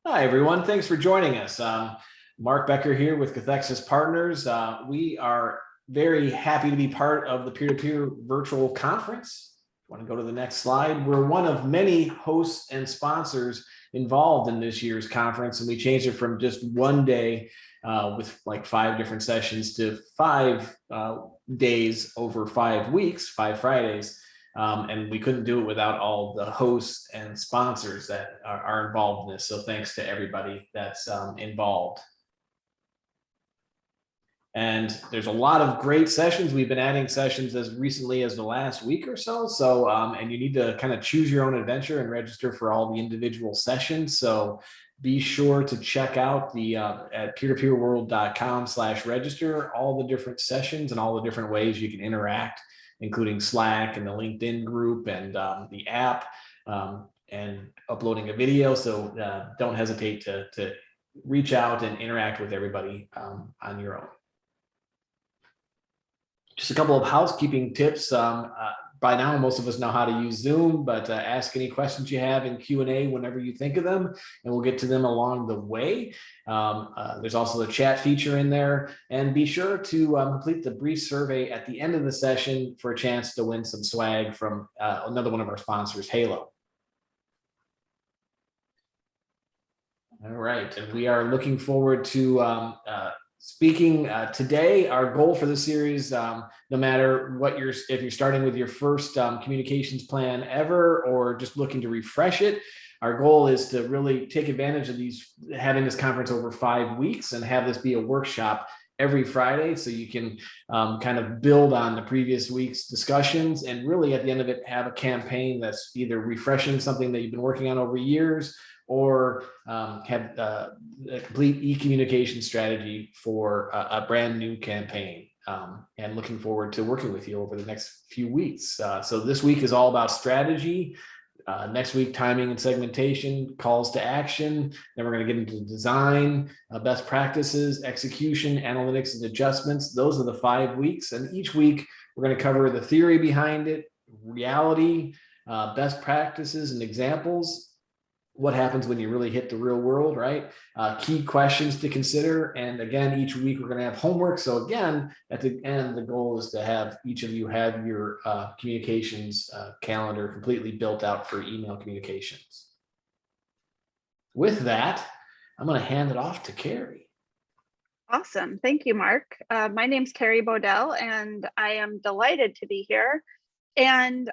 Hi, everyone. Thanks for joining us. Mark Becker here with Cathexis Partners. We are very happy to be part of the peer-to-peer virtual conference. Want to go to the next slide? We're one of many hosts and sponsors involved in this year's conference, and we changed it from just one day with like 5 different sessions to 5 days over 5 weeks, 5 Fridays. And we couldn't do it without all the hosts and sponsors that are involved in this. So thanks to everybody that's involved. And there's a lot of great sessions. We've been adding sessions as recently as the last week or so. So, and you need to kind of choose your own adventure and register for all the individual sessions. So be sure to check out the at peertopeerworld.com/register all the different sessions and all the different ways you can interact, including Slack and the LinkedIn group and the app and uploading a video. So don't hesitate to reach out and interact with everybody on your own. Just a couple of housekeeping tips. By now, most of us know how to use Zoom, but ask any questions you have in Q&A whenever you think of them, and we'll get to them along the way. There's also the chat feature in there, and be sure to complete the brief survey at the end of the session for a chance to win some swag from another one of our sponsors, Halo. All right, and we are looking forward to speaking today. Our goal for this series, no matter what if you're starting with your first communications plan ever or just looking to refresh it, our goal is to really take advantage of having this conference over 5 weeks and have this be a workshop every Friday, so you can kind of build on the previous week's discussions and really at the end of it have a campaign that's either refreshing something that you've been working on over years or have a complete e-communication strategy for a brand new campaign. And looking forward to working with you over the next few weeks. So this week is all about strategy. Next week, timing and segmentation, calls to action. Then we're going to get into design, best practices, execution, analytics, and adjustments. Those are the 5 weeks. And each week, we're going to cover the theory behind it, reality, best practices and examples. What happens when you really hit the real world, right? Key questions to consider. And again, each week we're going to have homework. So again, at the end, the goal is to have each of you have your communications calendar completely built out for email communications. With that, I'm going to hand it off to Carrie. Awesome. Thank you, Mark. My name's Carrie Bodell, and I am delighted to be here. And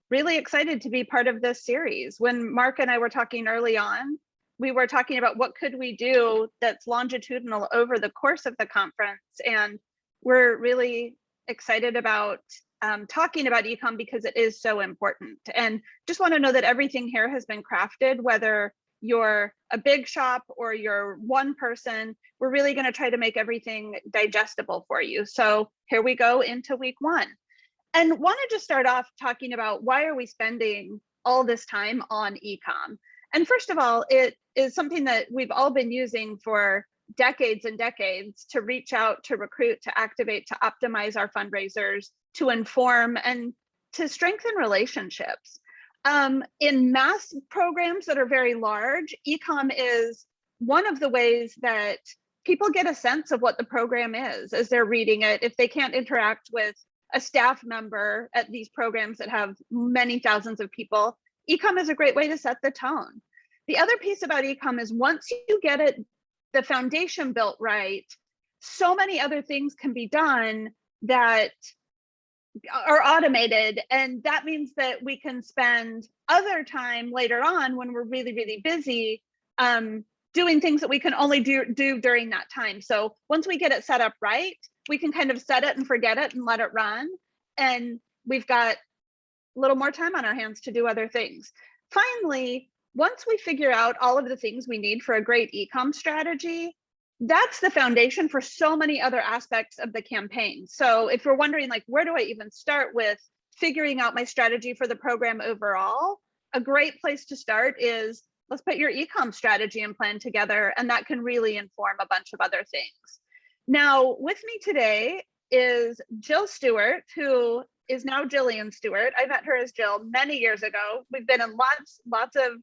really excited to be part of this series. When Mark and I were talking early on, we were talking about what could we do that's longitudinal over the course of the conference. And we're really excited about talking about e-comm because it is so important. And just want to know that everything here has been crafted, whether you're a big shop or you're one person, we're really going to try to make everything digestible for you. So here we go into week 1. And wanted to start off talking about why are we spending all this time on e-comm? And first of all, it is something that we've all been using for decades and decades to reach out, to recruit, to activate, to optimize our fundraisers, to inform, and to strengthen relationships. In mass programs that are very large, e-comm is one of the ways that people get a sense of what the program is as they're reading it. If they can't interact with a staff member at these programs that have many thousands of people, e-comm is a great way to set the tone. The other piece about e-comm is once you get it, the foundation built right, so many other things can be done that are automated. And that means that we can spend other time later on when we're really, really busy doing things that we can only do during that time. So once we get it set up right, we can kind of set it and forget it and let it run. And we've got a little more time on our hands to do other things. Finally, once we figure out all of the things we need for a great e-comm strategy, that's the foundation for so many other aspects of the campaign. So if you're wondering, like, where do I even start with figuring out my strategy for the program overall, a great place to start is let's put your e-comm strategy and plan together, and that can really inform a bunch of other things. Now, with me today is Jill Stewart, who is now Jillian Stewart. I met her as Jill many years ago. We've been in lots of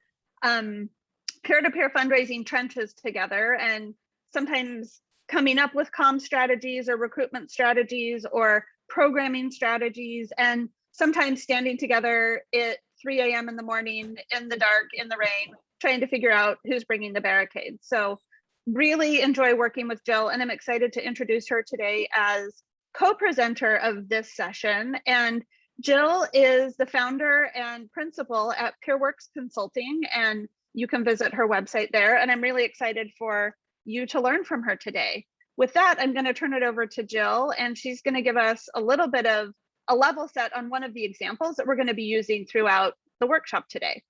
peer-to-peer fundraising trenches together, and sometimes coming up with comm strategies or recruitment strategies or programming strategies, and sometimes standing together at 3 a.m. in the morning, in the dark, in the rain, trying to figure out who's bringing the barricades. So really enjoy working with Jill, and I'm excited to introduce her today as co-presenter of this session. And Jill is the founder and principal at PeerWorks Consulting, and you can visit her website there. And I'm really excited for you to learn from her today. With that, I'm going to turn it over to Jill, and she's going to give us a little bit of a level set on one of the examples that we're going to be using throughout the workshop today.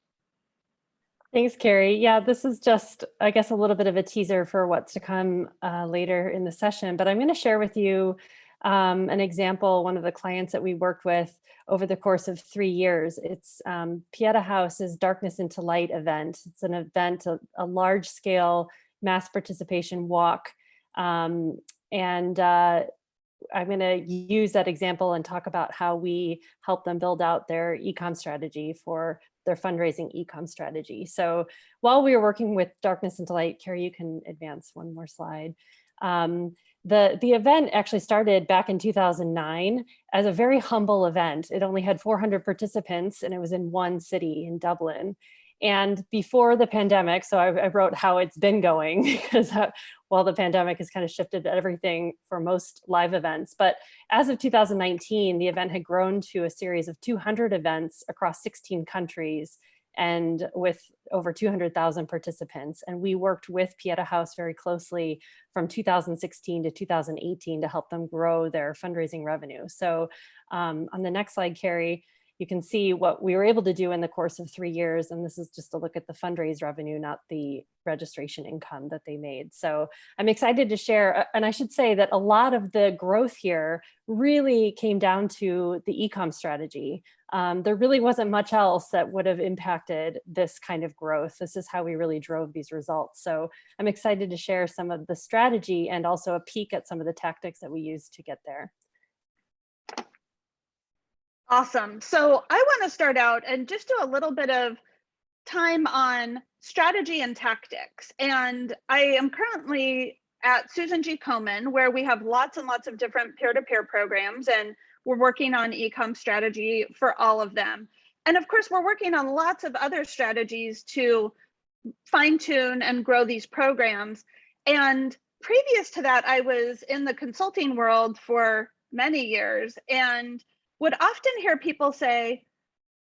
Thanks, Carrie. Yeah, this is just, I guess, a little bit of a teaser for what's to come later in the session, but I'm going to share with you an example, one of the clients that we worked with over the course of 3 years. It's Pieta House's Darkness into Light event. It's an event, a large scale mass participation walk. I'm going to use that example and talk about how we help them build out their e-comm strategy for their fundraising e-comm strategy. So while we were working with Darkness into Light, Carrie, you can advance one more slide. The event actually started back in 2009 as a very humble event. It only had 400 participants, and it was in one city in Dublin. And before the pandemic, so I wrote how it's been going, because while the pandemic has kind of shifted everything for most live events. But as of 2019, the event had grown to a series of 200 events across 16 countries and with over 200,000 participants. And we worked with Pieta House very closely from 2016 to 2018 to help them grow their fundraising revenue. So on the next slide, Carrie, you can see what we were able to do in the course of 3 years. And this is just a look at the fundraise revenue, not the registration income that they made. So I'm excited to share, and I should say that a lot of the growth here really came down to the e-comm strategy. There really wasn't much else that would have impacted this kind of growth. This is how we really drove these results. So I'm excited to share some of the strategy and also a peek at some of the tactics that we used to get there. Awesome. So I want to start out and just do a little bit of time on strategy and tactics. And I am currently at Susan G. Komen, where we have lots and lots of different peer-to-peer programs, and we're working on e-comm strategy for all of them. And of course, we're working on lots of other strategies to fine-tune and grow these programs. And previous to that, I was in the consulting world for many years and would often hear people say,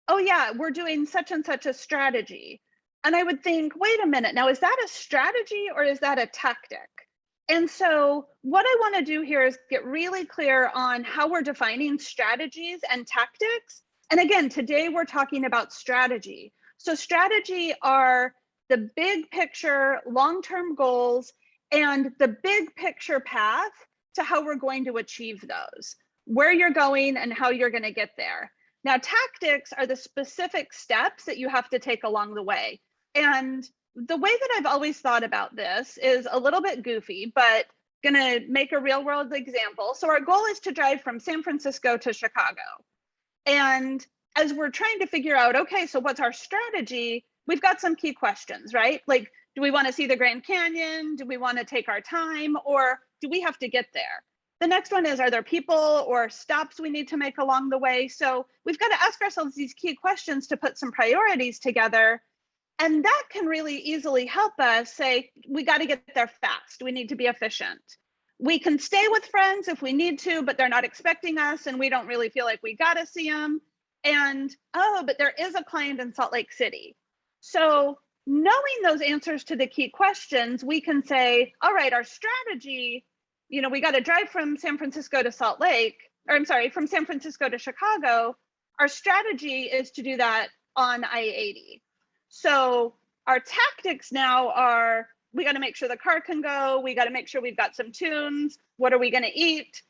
oh yeah, we're doing such and such a strategy. And I would think, wait a minute, now is that a strategy or is that a tactic? And so what I want to do here is get really clear on how we're defining strategies and tactics. And again, today we're talking about strategy. So strategy are the big picture, long-term goals, and the big picture path to how we're going to achieve those, where you're going and how you're going to get there. Now, tactics are the specific steps that you have to take along the way. And the way that I've always thought about this is a little bit goofy, but gonna make a real world example. So our goal is to drive from San Francisco to Chicago. And as we're trying to figure out, okay, so what's our strategy? We've got some key questions, right? Like, do we want to see the Grand Canyon? Do we want to take our time? Or do we have to get there? The next one is, are there people or stops we need to make along the way? So we've got to ask ourselves these key questions to put some priorities together. And that can really easily help us say, we got to get there fast. We need to be efficient. We can stay with friends if we need to, but they're not expecting us and we don't really feel like we got to see them. And, oh, but there is a client in Salt Lake City. So knowing those answers to the key questions, we can say, all right, our strategy, you know, we got to drive from San Francisco to Salt Lake, or I'm sorry, from San Francisco to Chicago. Our strategy is to do that on I-80. So our tactics now are, we got to make sure the car can go. We got to make sure we've got some tunes. What are we going to eat?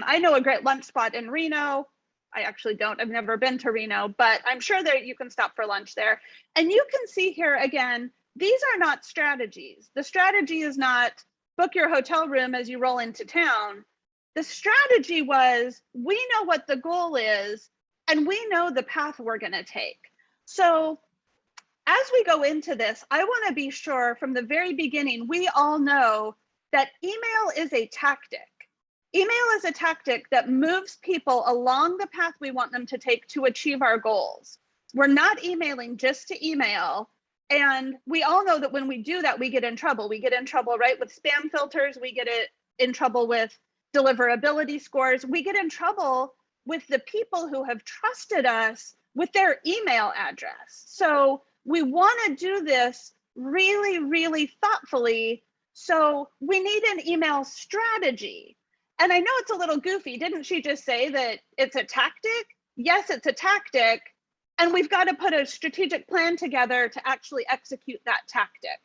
I know a great lunch spot in Reno. I actually don't, I've never been to Reno, but I'm sure that you can stop for lunch there. And you can see here again, these are not strategies. The strategy is not book your hotel room as you roll into town. The strategy was, we know what the goal is and we know the path we're going to take. So as we go into this, I want to be sure from the very beginning, we all know that email is a tactic. Email is a tactic that moves people along the path we want them to take to achieve our goals. We're not emailing just to email. And we all know that when we do that, we get in trouble. We get in trouble, right, with spam filters. We get in trouble with deliverability scores. We get in trouble with the people who have trusted us with their email address. So we want to do this really, really thoughtfully. So we need an email strategy. And I know it's a little goofy. Didn't she just say that it's a tactic? Yes, it's a tactic. And we've got to put a strategic plan together to actually execute that tactic.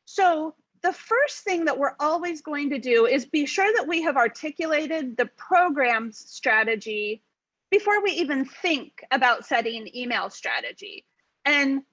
So the first thing that we're always going to do is be sure that we have articulated the program strategy before we even think about setting email strategy. And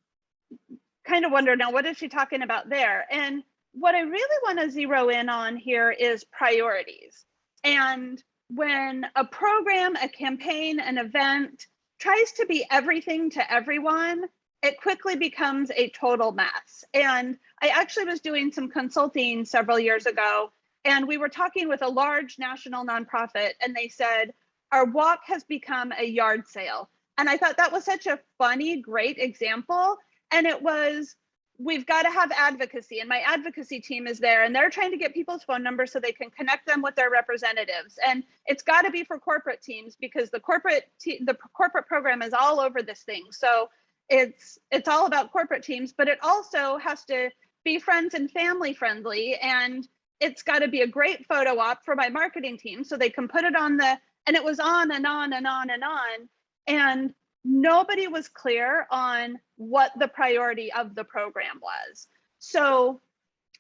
kind of wonder, now, what is she talking about there? And what I really want to zero in on here is priorities. And when a program, a campaign, an event tries to be everything to everyone, it quickly becomes a total mess. And I actually was doing some consulting several years ago, and we were talking with a large national nonprofit, and they said, our walk has become a yard sale. And I thought that was such a funny, great example. And it was, we've got to have advocacy, and my advocacy team is there, and they're trying to get people's phone numbers so they can connect them with their representatives. And it's got to be for corporate teams, because the corporate program is all over this thing. So it's all about corporate teams, but it also has to be friends and family friendly, and it's got to be a great photo op for my marketing team so they can put it on the, and it was on and on and on and on. And nobody was clear on what the priority of the program was. So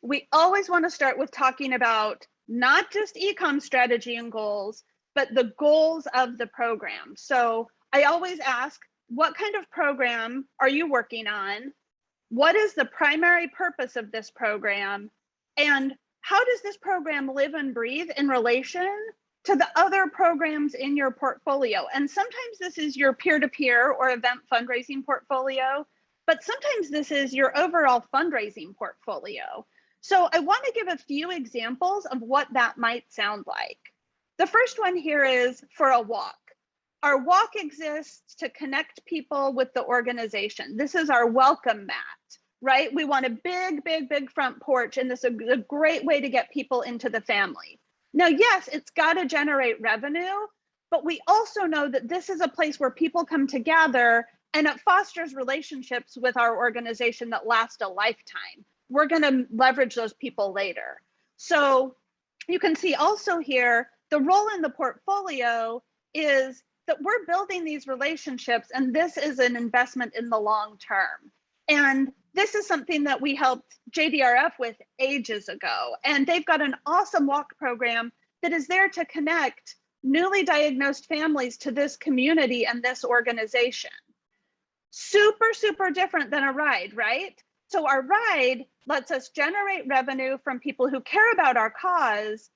we always want to start with talking about not just e-comm strategy and goals, but the goals of the program. So I always ask, what kind of program are you working on? What is the primary purpose of this program? And how does this program live and breathe in relation to the other programs in your portfolio? And sometimes this is your peer-to-peer or event fundraising portfolio, but sometimes this is your overall fundraising portfolio. So I want to give a few examples of what that might sound like. The first one here is for a walk. Our walk exists to connect people with the organization. This is our welcome mat, right? We want a big, big, big front porch, and this is a great way to get people into the family. Now, yes, it's got to generate revenue, but we also know that this is a place where people come together, and it fosters relationships with our organization that last a lifetime. We're going to leverage those people later. So you can see also here, the role in the portfolio is that we're building these relationships, and this is an investment in the long term. And this is something that we helped JDRF with ages ago. And they've got an awesome walk program that is there to connect newly diagnosed families to this community and this organization. Super, super different than a ride, right? So our ride lets us generate revenue from people who care about our cause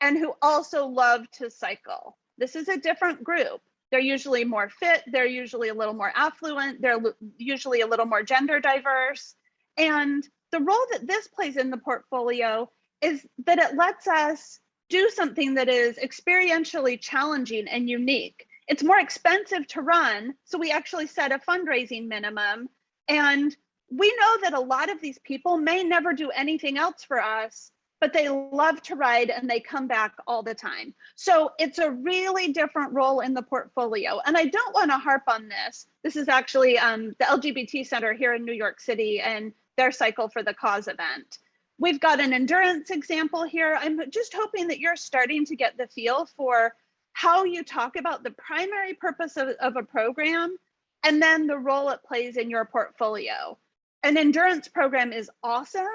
and who also love to cycle. This is a different group. They're usually more fit, they're usually a little more affluent, they're usually a little more gender diverse. And the role that this plays in the portfolio is that it lets us do something that is experientially challenging and unique. It's more expensive to run, so we actually set a fundraising minimum. And we know that a lot of these people may never do anything else for us, but they love to ride and they come back all the time. So it's a really different role in the portfolio. And I don't want to harp on this. This is actually the LGBT Center here in New York City and their Cycle for the Cause event. We've got an endurance example here. I'm just hoping that you're starting to get the feel for how you talk about the primary purpose of a program and then the role it plays in your portfolio. An endurance program is awesome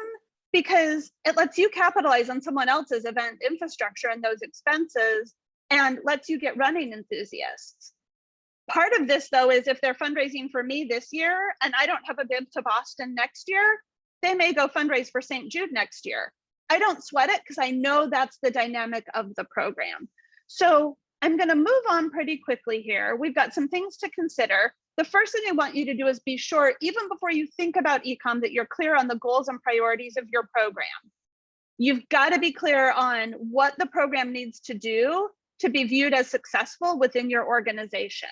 because it lets you capitalize on someone else's event infrastructure and those expenses and lets you get running enthusiasts. Part of this, though, is if they're fundraising for me this year and I don't have a bib to Boston next year, they may go fundraise for St. Jude next year. I don't sweat it because I know that's the dynamic of the program. So I'm going to move on pretty quickly here. We've got some things to consider. The first thing I want you to do is be sure, even before you think about eComm, that you're clear on the goals and priorities of your program. You've got to be clear on what the program needs to do to be viewed as successful within your organization.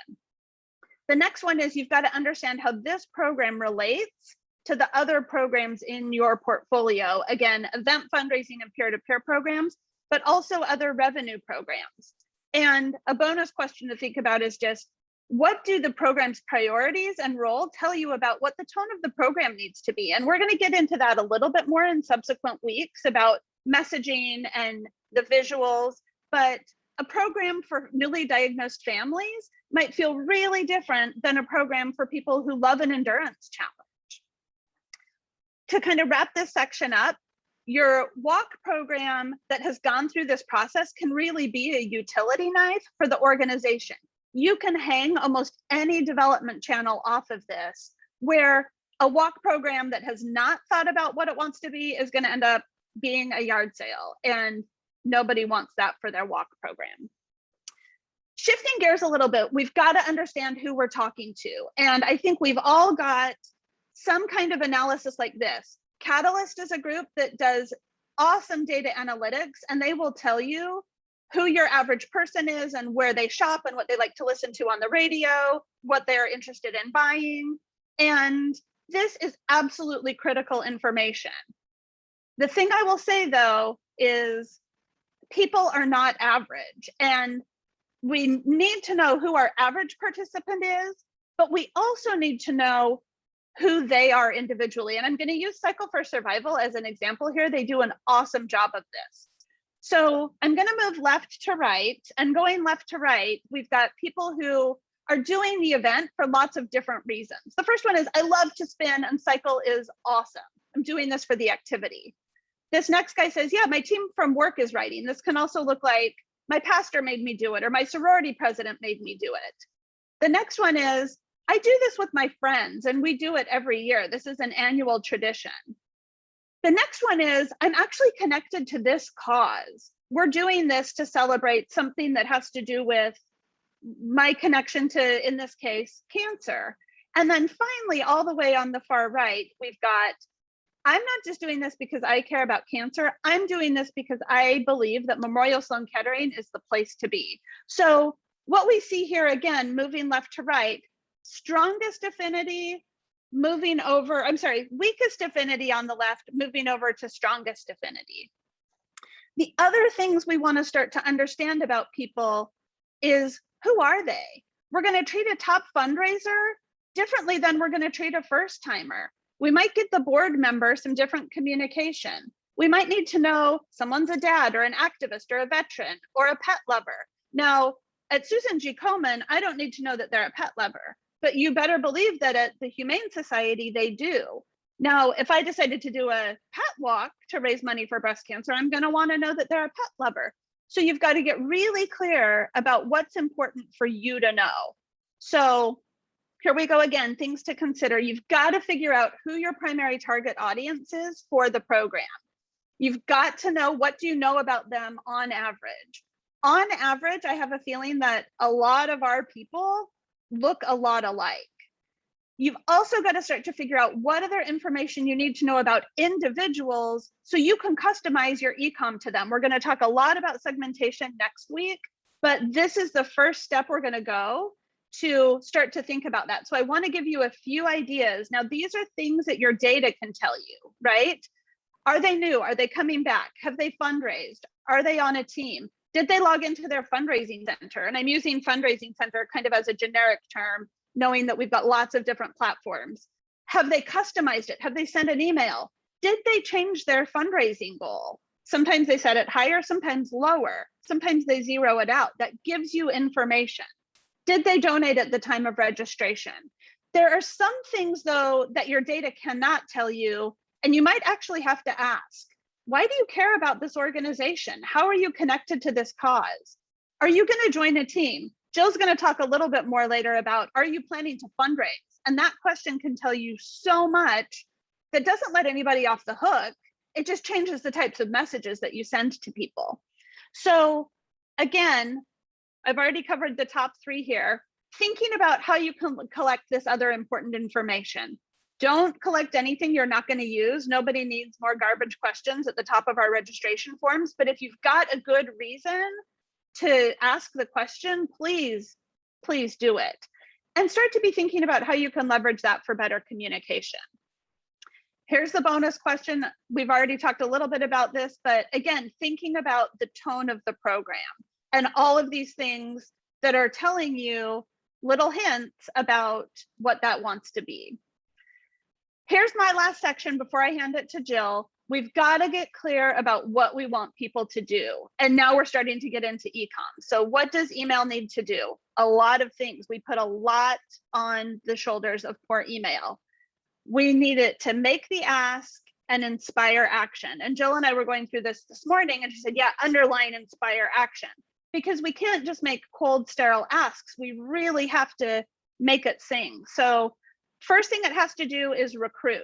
The next one is you've got to understand how this program relates to the other programs in your portfolio. Again, event fundraising and peer-to-peer programs, but also other revenue programs. And a bonus question to think about is just, what do the program's priorities and role tell you about what the tone of the program needs to be? And we're going to get into that a little bit more in subsequent weeks about messaging and the visuals, but a program for newly diagnosed families might feel really different than a program for people who love an endurance challenge. To kind of wrap this section up, your walk program that has gone through this process can really be a utility knife for the organization. You can hang almost any development channel off of this, where a walk program that has not thought about what it wants to be is going to end up being a yard sale, and nobody wants that for their walk program. Shifting gears a little bit, we've got to understand who we're talking to. And I think we've all got some kind of analysis like this. Catalyst is a group that does awesome data analytics, and they will tell you who your average person is and where they shop and what they like to listen to on the radio, what they're interested in buying. And this is absolutely critical information. The thing I will say, though, is people are not average, and we need to know who our average participant is, but we also need to know who they are individually. And I'm going to use Cycle for Survival as an example here. They do an awesome job of this. So I'm going to move left to right, and going left to right, we've got people who are doing the event for lots of different reasons. The first one is, I love to spin and Cycle is awesome. I'm doing this for the activity. This next guy says, yeah, my team from work is writing. This can also look like my pastor made me do it, or my sorority president made me do it. The next one is, I do this with my friends and we do it every year. This is an annual tradition. The next one is, I'm actually connected to this cause. We're doing this to celebrate something that has to do with my connection to, in this case, cancer. And then finally, all the way on the far right, we've got, I'm not just doing this because I care about cancer. I'm doing this because I believe that Memorial Sloan Kettering is the place to be. So what we see here, again, moving left to right, strongest affinity, moving over, weakest affinity on the left, moving over to strongest affinity. The other things we want to start to understand about people is, who are they? We're going to treat a top fundraiser differently than we're going to treat a first timer. We might get the board member some different communication. We might need to know someone's a dad or an activist or a veteran or a pet lover. Now, at Susan G. Komen, I don't need to know that they're a pet lover, but you better believe that at the Humane Society, they do. Now, if I decided to do a pet walk to raise money for breast cancer, I'm going to want to know that they're a pet lover. So you've got to get really clear about what's important for you to know. So here we go again, things to consider. You've got to figure out who your primary target audience is for the program. You've got to know, what do you know about them on average? On average, I have a feeling that a lot of our people look a lot alike. You've also got to start to figure out what other information you need to know about individuals so you can customize your eComm to them. We're going to talk a lot about segmentation next week, but this is the first step we're going to go to start to think about that. So I want to give you a few ideas. Now, these are things that your data can tell you, right? Are they new? Are they coming back? Have they fundraised? Are they on a team? Did they log into their fundraising center? And I'm using fundraising center kind of as a generic term, knowing that we've got lots of different platforms. Have they customized it? Have they sent an email? Did they change their fundraising goal? Sometimes they set it higher, sometimes lower. Sometimes they zero it out. That gives you information. Did they donate at the time of registration? There are some things, though, that your data cannot tell you, and you might actually have to ask. Why do you care about this organization? How are you connected to this cause? Are you going to join a team? Jill's going to talk a little bit more later about, are you planning to fundraise? And that question can tell you so much that doesn't let anybody off the hook. It just changes the types of messages that you send to people. So again, I've already covered the top 3 here. Thinking about how you can collect this other important information. Don't collect anything you're not going to use. Nobody needs more garbage questions at the top of our registration forms. But if you've got a good reason to ask the question, please do it. And start to be thinking about how you can leverage that for better communication. Here's the bonus question. We've already talked a little bit about this, but again, thinking about the tone of the program and all of these things that are telling you little hints about what that wants to be. Here's my last section before I hand it to Jill. We've got to get clear about what we want people to do. And now we're starting to get into e-comm. So what does email need to do? A lot of things. We put a lot on the shoulders of poor email. We need it to make the ask and inspire action. And Jill and I were going through this morning, and she said, yeah, underline inspire action, because we can't just make cold, sterile asks. We really have to make it sing. So first thing it has to do is recruit.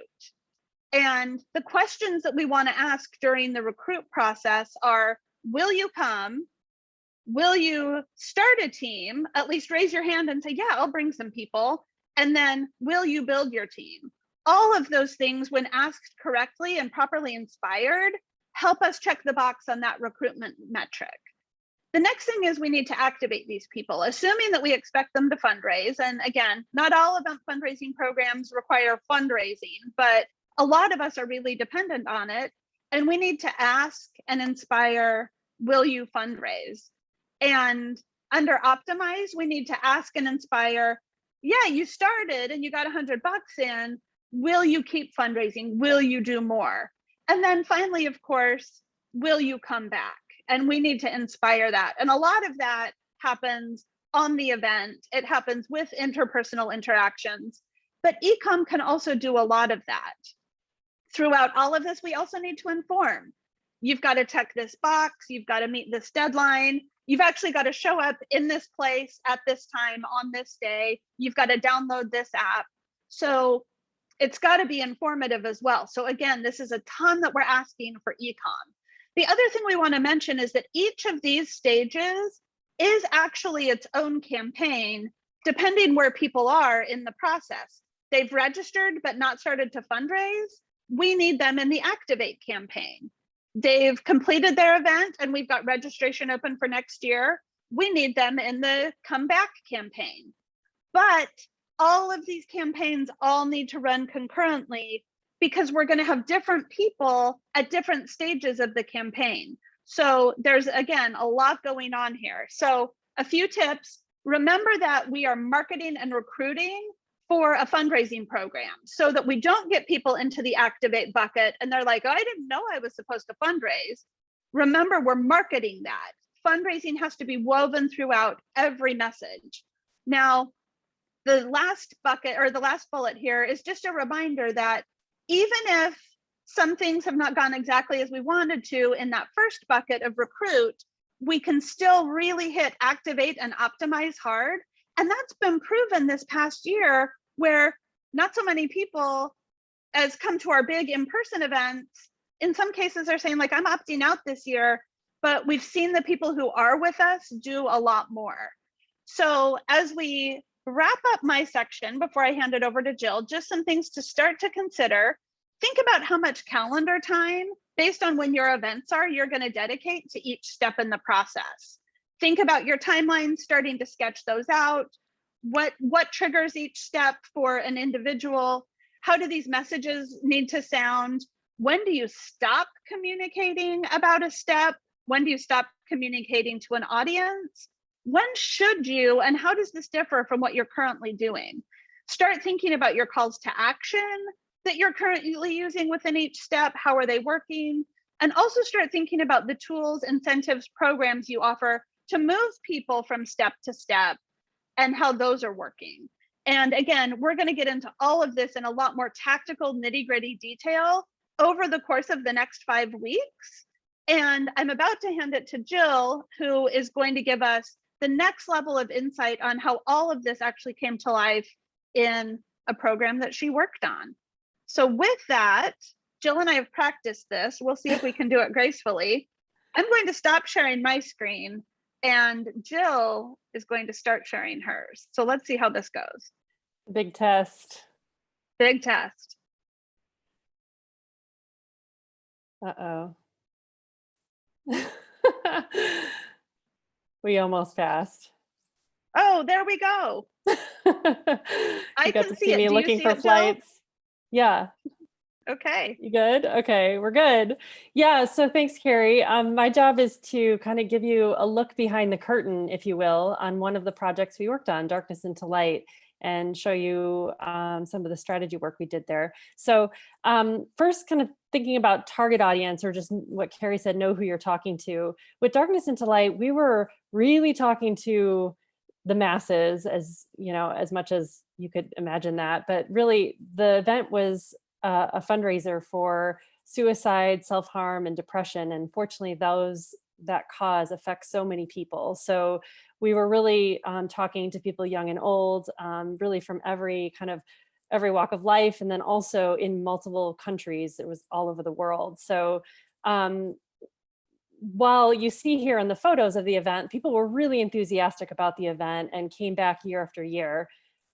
And the questions that we want to ask during the recruit process are, will you come? Will you start a team? At least raise your hand and say, yeah, I'll bring some people. And then, will you build your team? All of those things, when asked correctly and properly inspired, help us check the box on that recruitment metric. The next thing is we need to activate these people, assuming that we expect them to fundraise. And again, not all event fundraising programs require fundraising, but a lot of us are really dependent on it. And we need to ask and inspire, will you fundraise? And under optimize, we need to ask and inspire, yeah, you started and you got $100 in. Will you keep fundraising? Will you do more? And then finally, of course, will you come back? And we need to inspire that. And a lot of that happens on the event. It happens with interpersonal interactions, but e-comm can also do a lot of that. Throughout all of this, we also need to inform. You've got to check this box. You've got to meet this deadline. You've actually got to show up in this place at this time on this day. You've got to download this app. So it's got to be informative as well. So again, this is a ton that we're asking for e-comm. The other thing we want to mention is that each of these stages is actually its own campaign, depending where people are in the process. They've registered but not started to fundraise. We need them in the activate campaign. They've completed their event and we've got registration open for next year. We need them in the come back campaign. But all of these campaigns all need to run concurrently, because we're going to have different people at different stages of the campaign. So there's, again, a lot going on here. So a few tips. Remember that we are marketing and recruiting for a fundraising program, so that we don't get people into the activate bucket and they're like, oh, I didn't know I was supposed to fundraise. Remember, we're marketing that. Fundraising has to be woven throughout every message. Now, the last bucket, or the last bullet here, is just a reminder that even if some things have not gone exactly as we wanted to in that first bucket of recruit, we can still really hit activate and optimize hard. And that's been proven this past year, where not so many people as come to our big in-person events. In some cases are saying, like, I'm opting out this year, but we've seen the people who are with us do a lot more. So as we wrap up my section, before I hand it over to Jill, just some things to start to consider. Think about how much calendar time, based on when your events are, you're going to dedicate to each step in the process. Think about your timelines, starting to sketch those out. What triggers each step for an individual? How do these messages need to sound? When do you stop communicating about a step? When do you stop communicating to an audience? When should you, and how does this differ from what you're currently doing? Start thinking about your calls to action that you're currently using within each step. How are they working? And also start thinking about the tools, incentives, programs you offer to move people from step to step and how those are working. And again, we're going to get into all of this in a lot more tactical, nitty-gritty detail over the course of the next 5 weeks. And I'm about to hand it to Jill, who is going to give us the next level of insight on how all of this actually came to life in a program that she worked on. So with that, Jill and I have practiced this. We'll see if we can do it gracefully. I'm going to stop sharing my screen. And Jill is going to start sharing hers. So let's see how this goes. Big test. Big test. Uh-oh. We almost passed. Oh, there we go. I You got can to see see it. me Do you looking see for it, Jill? flights. Yeah. Okay. You good? Okay, we're good. Yeah, so thanks, Carrie. My job is to kind of give you a look behind the curtain, if you will, on one of the projects we worked on, Darkness into Light, and show you some of the strategy work we did there. So first, kind of thinking about target audience, or just what Carrie said, know who you're talking to. With Darkness into Light, we were really talking to the masses, as you know, as much as you could imagine that. But really, the event was a fundraiser for suicide, self-harm, and depression. And fortunately, that cause affects so many people. So we were really talking to people young and old, really from every walk of life, and then also in multiple countries. It was all over the world. So while you see here in the photos of the event, people were really enthusiastic about the event and came back year after year.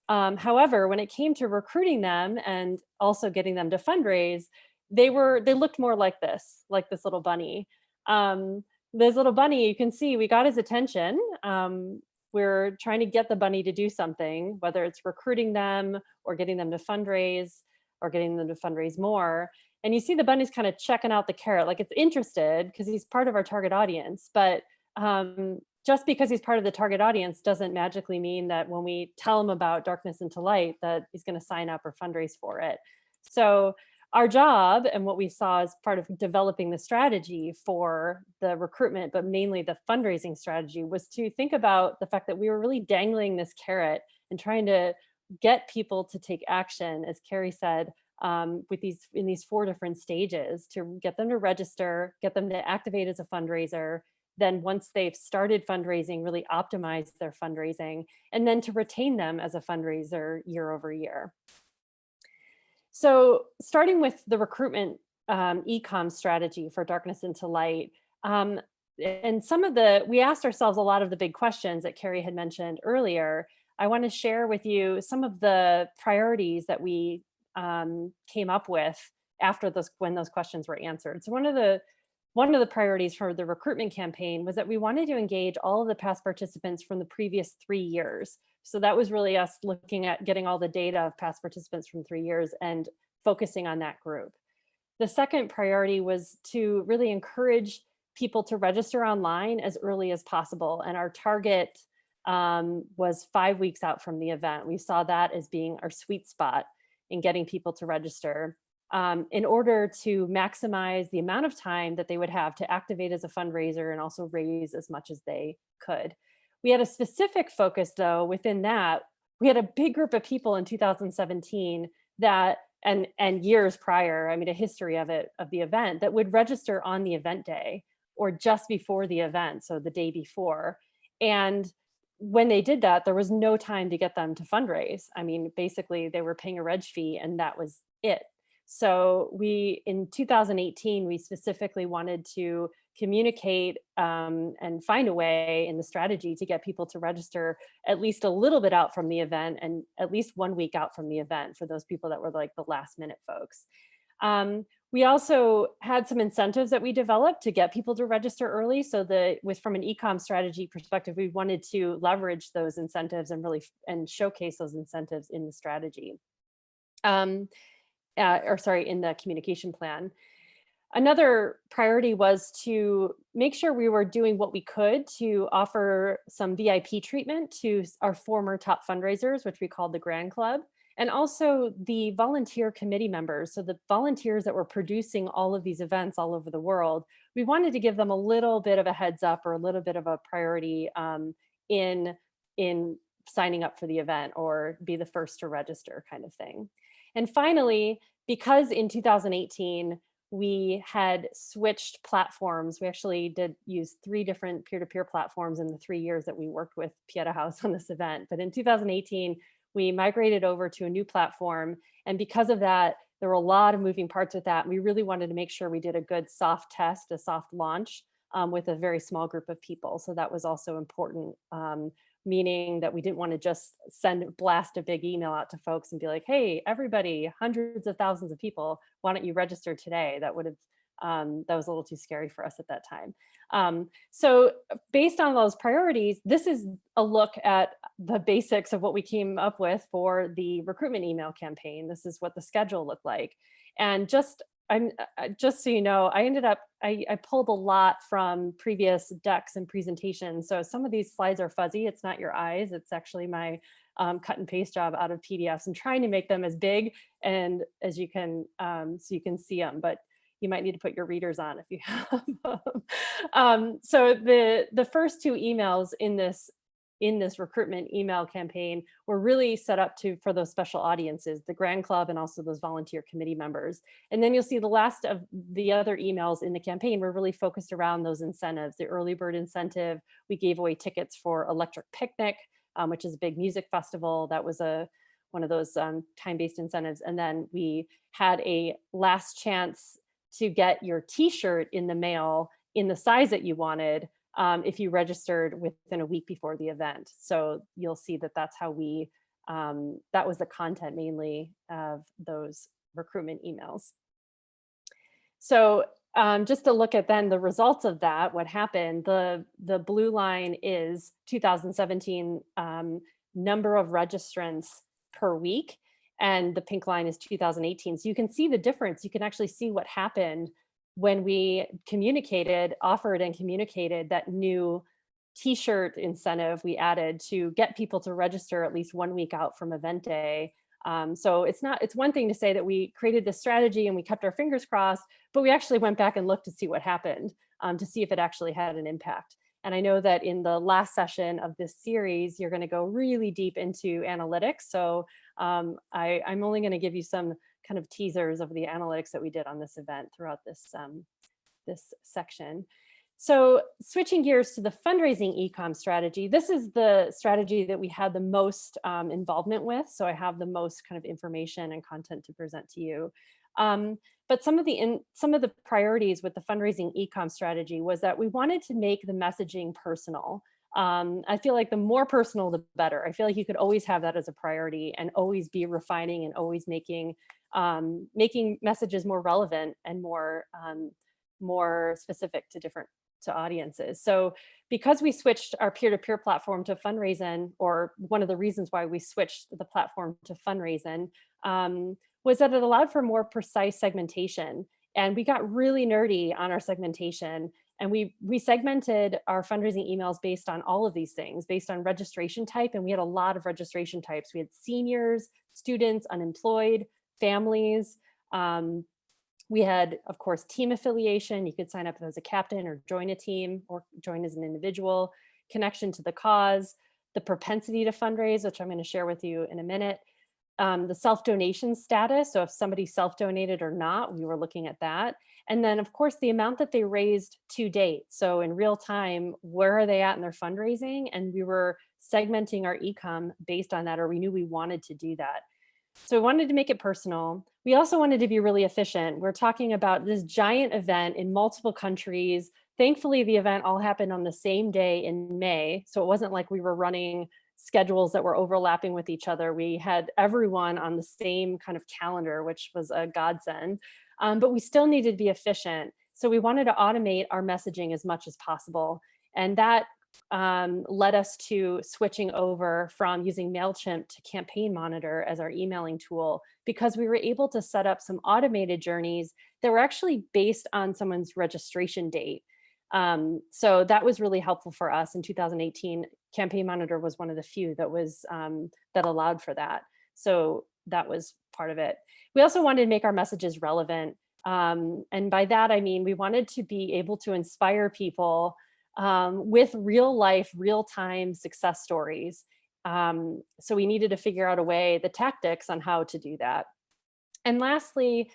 However, when it came to recruiting them and also getting them to fundraise, they looked more like this little bunny. This little bunny, you can see we got his attention. We're trying to get the bunny to do something, whether it's recruiting them or getting them to fundraise or getting them to fundraise more. And you see the bunny's kind of checking out the carrot, like it's interested because he's part of our target audience. But just because he's part of the target audience doesn't magically mean that when we tell him about Darkness into Light, that he's going to sign up or fundraise for it. So our job, and what we saw as part of developing the strategy for the recruitment, but mainly the fundraising strategy, was to think about the fact that we were really dangling this carrot and trying to get people to take action, as Carrie said, in these 4 different stages, to get them to register, get them to activate as a fundraiser, then once they've started fundraising, really optimize their fundraising, and then to retain them as a fundraiser year over year. So starting with the recruitment e-comm strategy for Darkness into Light, and we asked ourselves a lot of the big questions that Carrie had mentioned earlier. I want to share with you some of the priorities that we came up with after when those questions were answered. So one of the priorities for the recruitment campaign was that we wanted to engage all of the past participants from the previous 3 years. So that was really us looking at getting all the data of past participants from 3 years and focusing on that group. The second priority was to really encourage people to register online as early as possible. And our target was 5 weeks out from the event. We saw that as being our sweet spot in getting people to register, in order to maximize the amount of time that they would have to activate as a fundraiser and also raise as much as they could. We had a specific focus, though, within that. We had a big group of people in 2017 that, and years prior, I mean, a history of the event, that would register on the event day or just before the event, so the day before. And when they did that, there was no time to get them to fundraise. I mean, basically, they were paying a reg fee and that was it. So in 2018, we specifically wanted to communicate and find a way in the strategy to get people to register at least a little bit out from the event and at least 1 week out from the event for those people that were like the last minute folks. We also had some incentives that we developed to get people to register early. So from an e-comm strategy perspective, we wanted to leverage those incentives and showcase those incentives in the strategy. In the communication plan. Another priority was to make sure we were doing what we could to offer some VIP treatment to our former top fundraisers, which we called the Grand Club, and also the volunteer committee members. So the volunteers that were producing all of these events all over the world, we wanted to give them a little bit of a heads up or a little bit of a priority in signing up for the event or be the first to register kind of thing. And finally, because in 2018, we had switched platforms, we actually did use 3 different peer-to-peer platforms in the 3 years that we worked with Pieta House on this event. But in 2018, we migrated over to a new platform. And because of that, there were a lot of moving parts with that. We really wanted to make sure we did a good soft test, a soft launch with a very small group of people. So that was also important, meaning that we didn't want to just blast a big email out to folks and be like, hey, everybody, hundreds of thousands of people, why don't you register today? That would have, that was a little too scary for us at that time. So based on those priorities, this is a look at the basics of what we came up with for the recruitment email campaign. This is what the schedule looked like. And just so you know, I pulled a lot from previous decks and presentations. So some of these slides are fuzzy. It's not your eyes. It's actually my cut and paste job out of PDFs and trying to make them as big and as you can, so you can see them. But you might need to put your readers on if you have them. So the first two emails in this recruitment email campaign were really set up for those special audiences, the Grand Club and also those volunteer committee members. And then you'll see the last of the other emails in the campaign were really focused around those incentives, the early bird incentive. We gave away tickets for Electric Picnic, which is a big music festival. That was one of those time-based incentives. And then we had a last chance to get your t-shirt in the mail in the size that you wanted if you registered within a week before the event. So you'll see that that's how we, that was the content mainly of those recruitment emails. So just to look at then the results of that, what happened, the blue line is 2017 number of registrants per week. And the pink line is 2018. So you can see the difference. You can actually see what happened when we offered and communicated that new t-shirt incentive we added to get people to register at least 1 week out from event day. So it's one thing to say that we created this strategy and we kept our fingers crossed, but we actually went back and looked to see what happened, to see if it actually had an impact. And I know that in the last session of this series, you're going to go really deep into analytics. So I'm only going to give you some kind of teasers of the analytics that we did on this event throughout this section. So switching gears to the fundraising e-comm strategy, this is the strategy that we had the most involvement with. So I have the most kind of information and content to present to you. But some of the priorities with the fundraising e-comm strategy was that we wanted to make the messaging personal. I feel like the more personal, the better. I feel like you could always have that as a priority and always be refining and always making messages more relevant and more specific to audiences. So because we switched our peer-to-peer platform to Fundraising, or one of the reasons why we switched the platform to Fundraising, was that it allowed for more precise segmentation. And we got really nerdy on our segmentation. And we segmented our fundraising emails based on all of these things, based on registration type. And we had a lot of registration types. We had seniors, students, unemployed, families. We had, of course, team affiliation. You could sign up as a captain or join a team or join as an individual, connection to the cause, the propensity to fundraise, which I'm going to share with you in a minute. The self-donation status. So if somebody self-donated or not, we were looking at that. And then of course, the amount that they raised to date. So in real time, where are they at in their fundraising? And we were segmenting our e-comm based on that, or we knew we wanted to do that. So we wanted to make it personal. We also wanted to be really efficient. We're talking about this giant event in multiple countries. Thankfully, the event all happened on the same day in May. So it wasn't like we were running schedules that were overlapping with each other. We had everyone on the same kind of calendar, which was a godsend, but we still needed to be efficient. So we wanted to automate our messaging as much as possible. And that led us to switching over from using MailChimp to Campaign Monitor as our emailing tool, because we were able to set up some automated journeys that were actually based on someone's registration date. So that was really helpful for us in 2018. Campaign Monitor was one of the few that was that allowed for that. So that was part of it. We also wanted to make our messages relevant. And by that, I mean, we wanted to be able to inspire people with real life, real time success stories. So we needed to figure out a way, the tactics on how to do that. And lastly,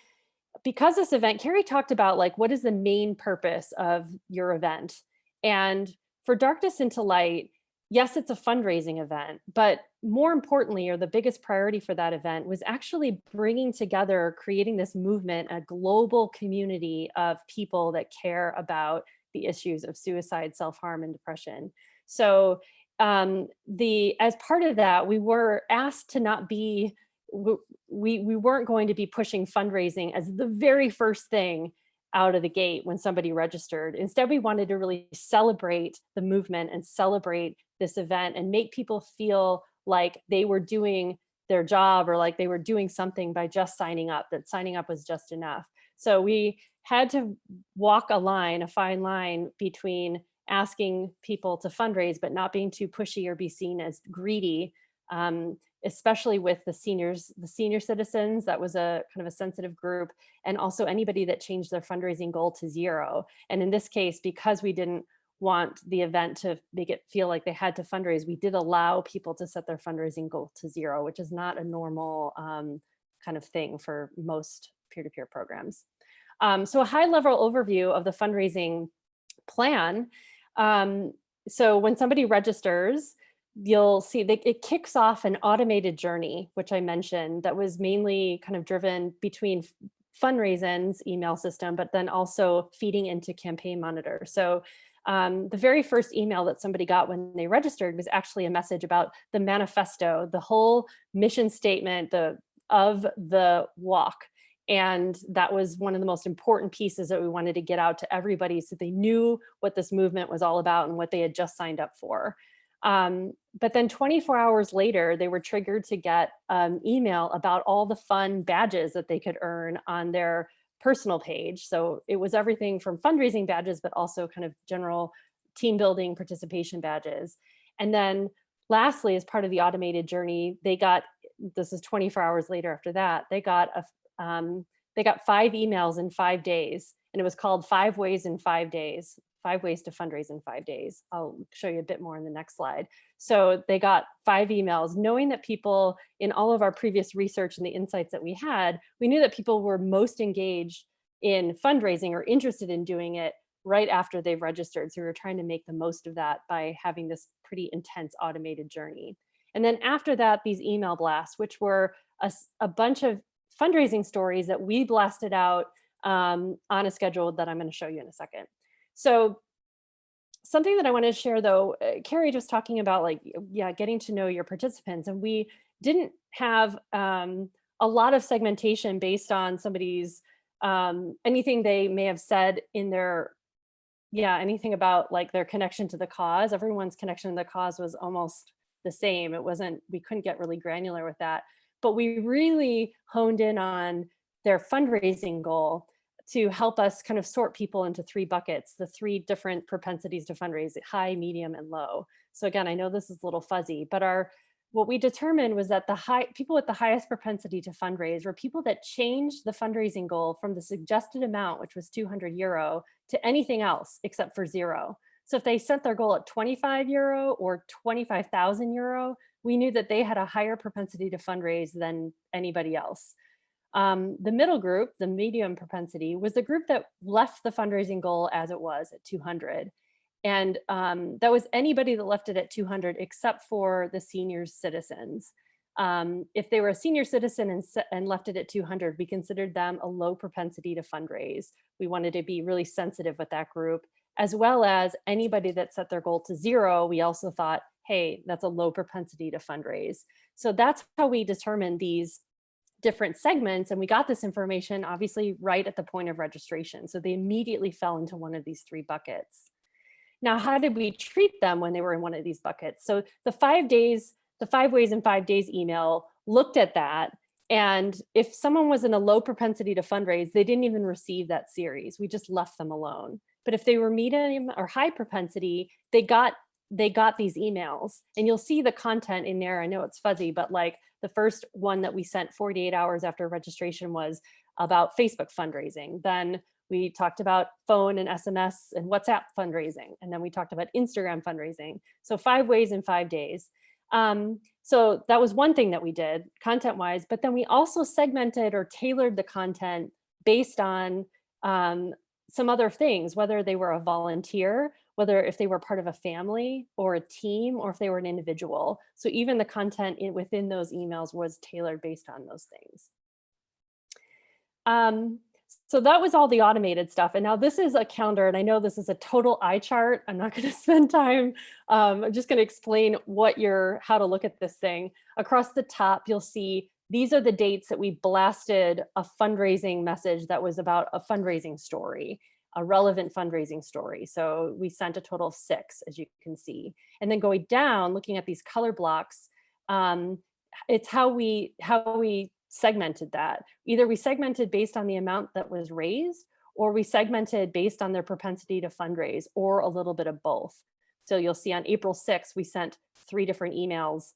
because this event, Carrie talked about like, what is the main purpose of your event? And for Darkness into Light, yes, it's a fundraising event, but more importantly, or the biggest priority for that event was actually bringing together, creating this movement, a global community of people that care about the issues of suicide, self-harm, and depression. So as part of that, we were asked to not be, we weren't going to be pushing fundraising as the very first thing out of the gate when somebody registered. Instead, we wanted to really celebrate the movement and celebrate this event and make people feel like they were doing their job or like they were doing something by just signing up, that signing up was just enough. So we had to walk a fine line between asking people to fundraise, but not being too pushy or be seen as greedy, especially with the senior citizens. That was a kind of a sensitive group, and also anybody that changed their fundraising goal to 0. And in this case, because we didn't want the event to make it feel like they had to fundraise, we did allow people to set their fundraising goal to 0, which is not a normal kind of thing for most peer-to-peer programs. So a high-level overview of the fundraising plan. So when somebody registers, you'll see that it kicks off an automated journey, which I mentioned, that was mainly kind of driven between Fundraising's email system, but then also feeding into Campaign Monitor. So the very first email that somebody got when they registered was actually a message about the manifesto, the whole mission statement of the walk. And that was one of the most important pieces that we wanted to get out to everybody so they knew what this movement was all about and what they had just signed up for. But then 24 hours later, they were triggered to get an email about all the fun badges that they could earn on their personal page. So it was everything from fundraising badges, but also kind of general team building participation badges. And then lastly, as part of the automated journey, they got, this is 24 hours later after that, they got 5 emails in 5 days, and it was called 5 Ways in 5 Days, 5 Ways to Fundraise in 5 Days. I'll show you a bit more in the next slide. So they got 5 emails, knowing that people, in all of our previous research and the insights that we had, we knew that people were most engaged in fundraising or interested in doing it right after they've registered. So we were trying to make the most of that by having this pretty intense automated journey. And then after that, these email blasts, which were a bunch of fundraising stories that we blasted out on a schedule that I'm going to show you in a second. So something that I want to share, though, Carrie was talking about, like, getting to know your participants, and we didn't have a lot of segmentation based on somebody's anything they may have said in their anything about like their connection to the cause. Everyone's connection to the cause was almost the same. It wasn't, we couldn't get really granular with that, but we really honed in on their fundraising goal to help us kind of sort people into 3 buckets, the 3 different propensities to fundraise: high, medium, and low. So again, I know this is a little fuzzy, but what we determined was that the people with the highest propensity to fundraise were people that changed the fundraising goal from the suggested amount, which was €200, to anything else except for 0. So if they set their goal at €25 or €25,000, we knew that they had a higher propensity to fundraise than anybody else. The middle group, the medium propensity, was the group that left the fundraising goal as it was at 200. And that was anybody that left it at 200 except for the senior citizens. If they were a senior citizen and left it at 200, we considered them a low propensity to fundraise. We wanted to be really sensitive with that group, as well as anybody that set their goal to 0. We also thought, hey, that's a low propensity to fundraise. So that's how we determined these different segments. And we got this information obviously right at the point of registration. So they immediately fell into one of these 3 buckets. Now, how did we treat them when they were in one of these buckets? So the 5 Ways in 5 Days email looked at that. And if someone was in a low propensity to fundraise, they didn't even receive that series. We just left them alone. But if they were medium or high propensity, they got these emails, and you'll see the content in there. I know it's fuzzy, but like the first one that we sent 48 hours after registration was about Facebook fundraising. Then we talked about phone and SMS and WhatsApp fundraising. And then we talked about Instagram fundraising. So 5 Ways in 5 Days. So that was one thing that we did content-wise, but then we also segmented or tailored the content based on some other things, whether they were a volunteer, whether if they were part of a family or a team, or if they were an individual. So even the content within those emails was tailored based on those things. So that was all the automated stuff. And now this is a calendar, and I know this is a total eye chart. I'm not going to spend time. I'm just going to explain how to look at this thing. Across the top, you'll see these are the dates that we blasted a fundraising message that was about a fundraising story, a relevant fundraising story. So we sent a total of 6, as you can see. And then going down, looking at these color blocks, it's how we segmented that. Either we segmented based on the amount that was raised, or we segmented based on their propensity to fundraise, or a little bit of both. So you'll see on April 6th, we sent 3 different emails.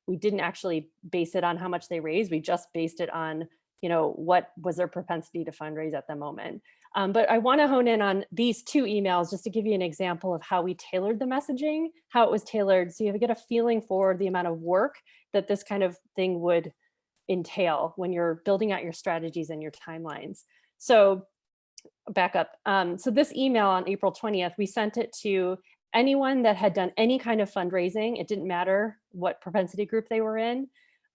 We didn't actually base it on how much they raised. We just based it on, what was their propensity to fundraise at the moment. But I want to hone in on these 2 emails just to give you an example of how we tailored the messaging, how it was tailored, so you get a feeling for the amount of work that this kind of thing would entail when you're building out your strategies and your timelines. So back up. So this email on April 20th, we sent it to anyone that had done any kind of fundraising. It didn't matter what propensity group they were in.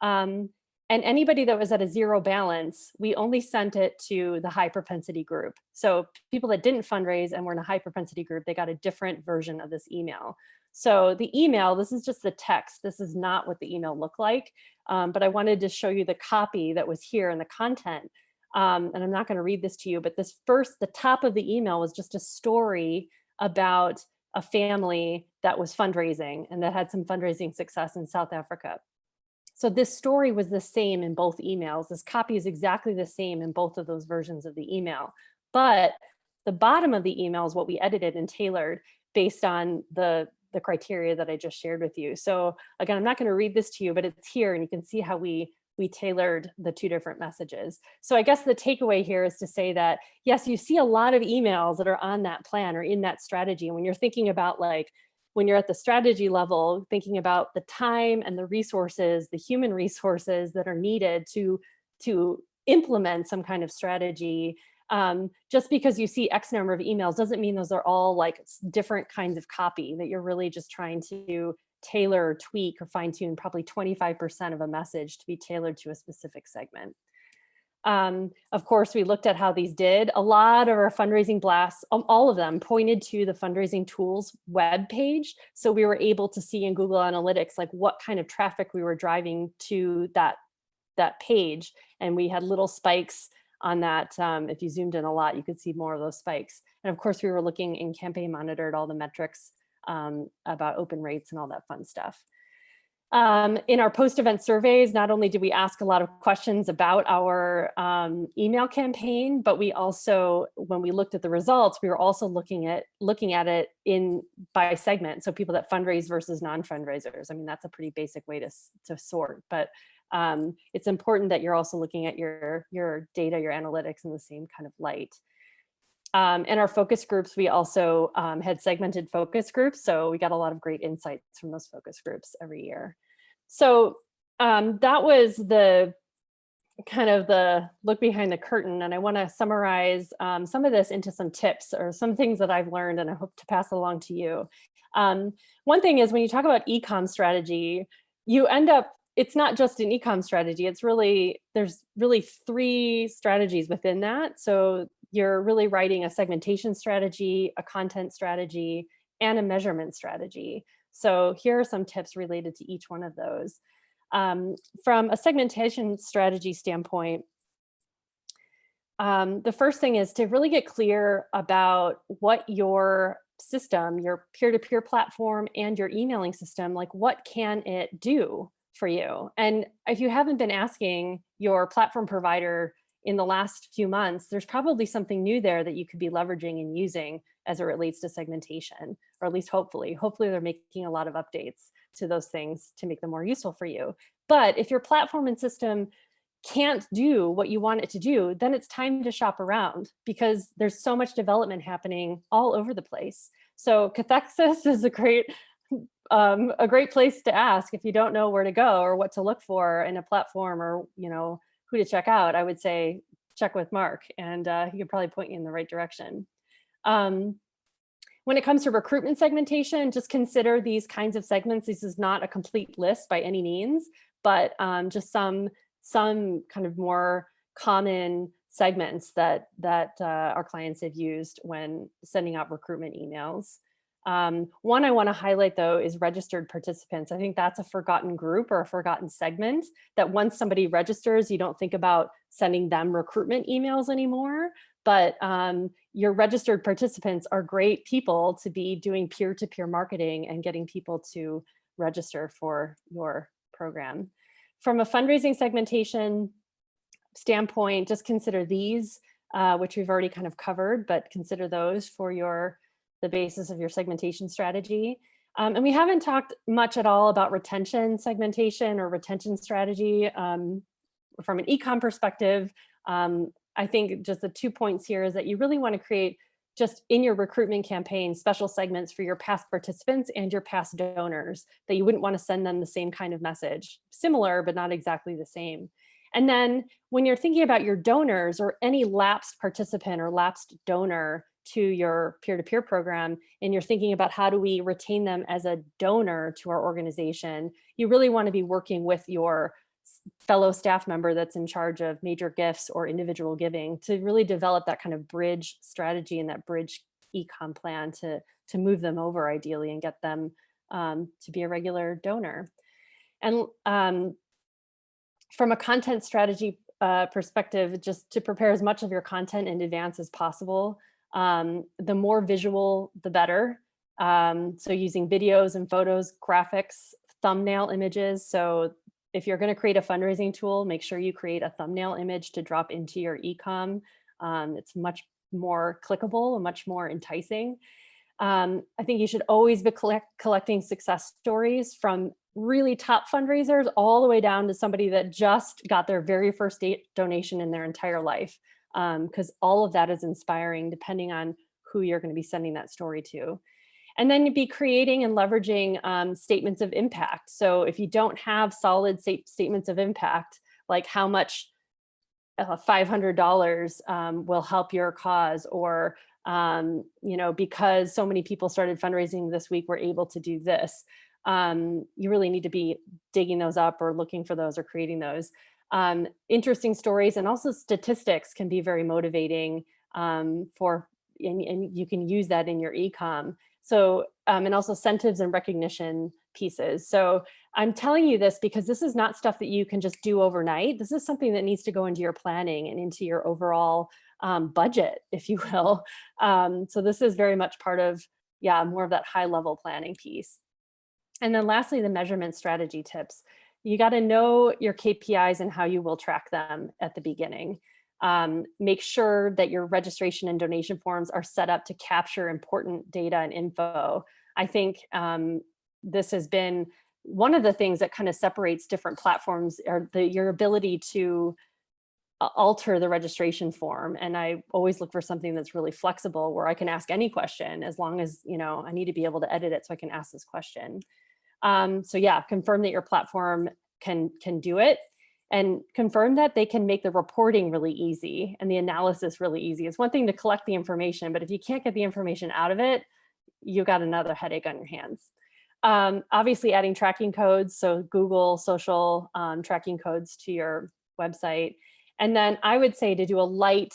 And anybody that was at a 0 balance, we only sent it to the high propensity group. So people that didn't fundraise and were in a high propensity group, they got a different version of this email. So the email, this is just the text. This is not what the email looked like. But I wanted to show you the copy that was here and the content. And I'm not going to read this to you, but the top of the email was just a story about a family that was fundraising and that had some fundraising success in South Africa. So this story was the same in both emails. This copy is exactly the same in both of those versions of the email. But the bottom of the email is what we edited and tailored based on the criteria that I just shared with you. So again, I'm not going to read this to you, but it's here and you can see how we tailored the 2 different messages. So I guess the takeaway here is to say that, yes, you see a lot of emails that are on that plan or in that strategy. And when you're thinking about when you're at the strategy level, thinking about the time and the resources, the human resources that are needed to implement some kind of strategy, just because you see X number of emails doesn't mean those are all different kinds of copy, that you're really just trying to tailor or tweak or fine tune probably 25% of a message to be tailored to a specific segment. Of course, we looked at how these did. A lot of our fundraising blasts, all of them pointed to the fundraising tools web page. So we were able to see in Google Analytics, what kind of traffic we were driving to that page. And we had little spikes on that. If you zoomed in a lot, you could see more of those spikes. And of course, we were looking in Campaign Monitor at all the metrics about open rates and all that fun stuff. In our post-event surveys, not only did we ask a lot of questions about our email campaign, but we also, when we looked at the results, we were also looking at it by segment. So people that fundraise versus non-fundraisers. I mean, that's a pretty basic way to sort, but it's important that you're also looking at your data, your analytics in the same kind of light. In our focus groups, we also had segmented focus groups. So we got a lot of great insights from those focus groups every year. So that was the kind of the look behind the curtain. And I want to summarize some of this into some tips or some things that I've learned and I hope to pass along to you. One thing is when you talk about e-comm strategy, you end up, it's not just an e-comm strategy. There's really 3 strategies within that. So you're really writing a segmentation strategy, a content strategy, and a measurement strategy. So here are some tips related to each one of those. From a segmentation strategy standpoint, the first thing is to really get clear about what your system, your peer-to-peer platform and your emailing system, what can it do for you? And if you haven't been asking your platform provider in the last few months, there's probably something new there that you could be leveraging and using as it relates to segmentation, or at least hopefully they're making a lot of updates to those things to make them more useful for you. But if your platform and system can't do what you want it to do, then it's time to shop around because there's so much development happening all over the place. So cathexis is a great place to ask if you don't know where to go or what to look for in a platform or who to check out. I would say check with Mark and he could probably point you in the right direction. When it comes to recruitment segmentation, just consider these kinds of segments. This is not a complete list by any means, but just some kind of more common segments that our clients have used when sending out recruitment emails. One I want to highlight, though, is registered participants. I think that's a forgotten group or a forgotten segment, that once somebody registers, you don't think about sending them recruitment emails anymore. But your registered participants are great people to be doing peer-to-peer marketing and getting people to register for your program. From a fundraising segmentation standpoint, just consider these, which we've already kind of covered, but consider those for the basis of your segmentation strategy. And we haven't talked much at all about retention segmentation or retention strategy. From an e-comm perspective, I think just the 2 points here is that you really want to create, just in your recruitment campaign, special segments for your past participants and your past donors, that you wouldn't want to send them the same kind of message, similar, but not exactly the same. And then when you're thinking about your donors or any lapsed participant or lapsed donor to your peer-to-peer program, and you're thinking about how do we retain them as a donor to our organization, you really want to be working with your fellow staff member that's in charge of major gifts or individual giving to really develop that kind of bridge strategy and that bridge e-comm plan to move them over ideally and get them to be a regular donor. And from a content strategy perspective, just to prepare as much of your content in advance as possible. The more visual, the better. So using videos and photos, graphics, thumbnail images. So if you're going to create a fundraising tool, make sure you create a thumbnail image to drop into your e-comm. It's much more clickable and much more enticing. I think you should always be collecting success stories from really top fundraisers all the way down to somebody that just got their very first donation in their entire life. Because all of that is inspiring depending on who you're going to be sending that story to. And then be creating and leveraging statements of impact. So if you don't have solid statements of impact, like how much $500 will help your cause, or because so many people started fundraising this week, we're able to do this. You really need to be digging those up or looking for those or creating those. Interesting stories and also statistics can be very motivating and you can use that in your e-comm. So, and also incentives and recognition pieces. So I'm telling you this because this is not stuff that you can just do overnight. This is something that needs to go into your planning and into your overall budget, if you will. So this is very much part of, more of that high level planning piece. And then lastly, the measurement strategy tips. You got to know your KPIs and how you will track them at the beginning. Make sure that your registration and donation forms are set up to capture important data and info. I think this has been one of the things that kind of separates different platforms, or your ability to alter the registration form. And I always look for something that's really flexible where I can ask any question as long as, I need to be able to edit it so I can ask this question. So confirm that your platform can do it, and confirm that they can make the reporting really easy and the analysis really easy. It's one thing to collect the information, but if you can't get the information out of it, you've got another headache on your hands. Obviously adding tracking codes, so Google social tracking codes to your website. And then I would say to do a light